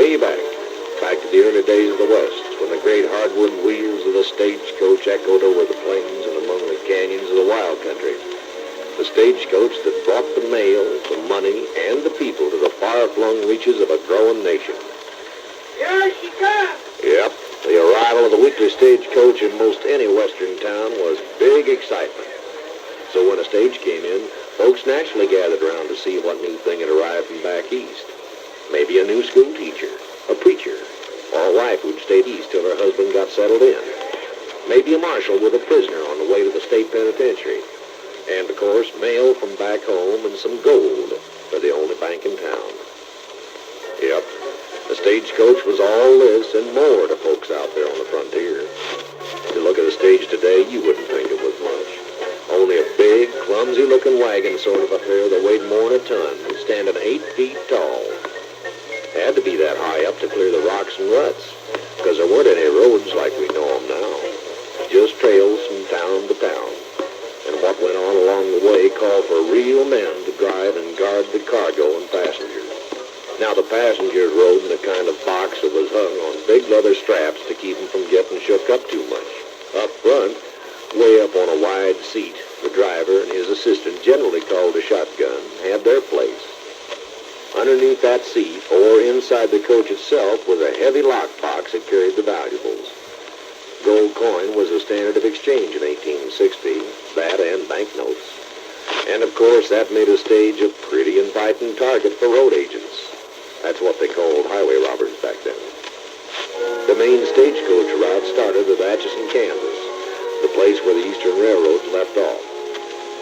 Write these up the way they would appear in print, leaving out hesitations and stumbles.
way back to the early days of the West, when the great hardwood wheels of the stagecoach echoed over the plains and among the canyons of the wild country. The stagecoach that brought the mail, the money, and the people to the far-flung reaches of a growing nation. Here she comes! Yep, the arrival of the weekly stagecoach in most any western town was big excitement. So when a stage came in, folks naturally gathered around to see what new thing had arrived from back east. Maybe a new school teacher, a preacher, or a wife who'd stayed east till her husband got settled in. Maybe a marshal with a prisoner on the way to the state penitentiary. And, of course, mail from back home and some gold for the only bank in town. Yep, the stagecoach was all this and more to folks out there on the frontier. If you look at a stage today, you wouldn't think it was much. Only a big, clumsy-looking wagon sort of affair that weighed more than a ton, standing 8 feet tall. Had to be that high up to clear the rocks and ruts, because there weren't any roads like we know them now. Just trails from town to town. And what went on along the way called for real men to drive and guard the cargo and passengers. Now, the passengers rode in a kind of box that was hung on big leather straps to keep them from getting shook up too much. Up front, way up on a wide seat, the driver and his assistant, generally called a shotgun, had their place. Underneath that seat, or inside the coach itself, was a heavy lockbox that carried the valuables. Gold coin was the standard of exchange in 1860, that and banknotes. And, of course, that made a stage a pretty inviting target for road agents. That's what they called highway robbers back then. The main stagecoach route started at Atchison, Kansas, the place where the Eastern Railroads left off.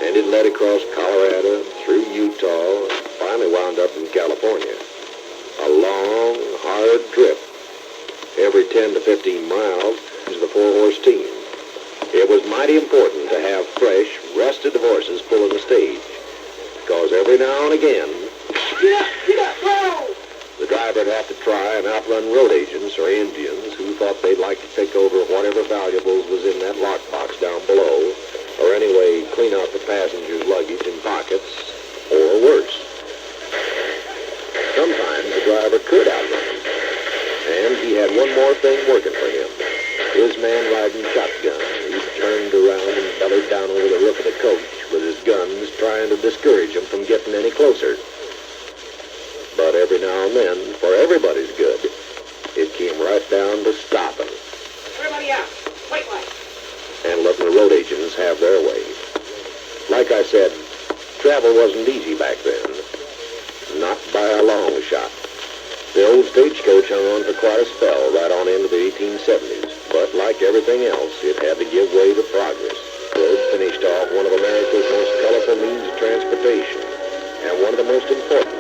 And it led across Colorado, through Utah, and finally wound up in California. A long, hard trip. Every 10 to 15 miles was the four-horse team. It was mighty important to have fresh, rested horses pulling the stage, because every now and again, Get up, go! the driver would have to try and outrun road agents or Indians who thought they'd like to take over whatever valuables was in that lockbox down below, or anyway, clean out the passengers' luggage and pockets, or worse. Sometimes the driver could outrun him, and he had one more thing working for him. His man riding shotgun, he turned around and bellied down over the roof of the coach with his guns, trying to discourage him from getting any closer. But every now and then, for everybody's good, it came right down to stopping. Everybody out! Wait, wait! And letting the road agents have their way. Like I said, travel wasn't easy back then. Not by a long shot. The old stagecoach hung on for quite a spell, right on into the 1870s. But like everything else, it had to give way to progress. Road finished off one of America's most colorful means of transportation, and one of the most important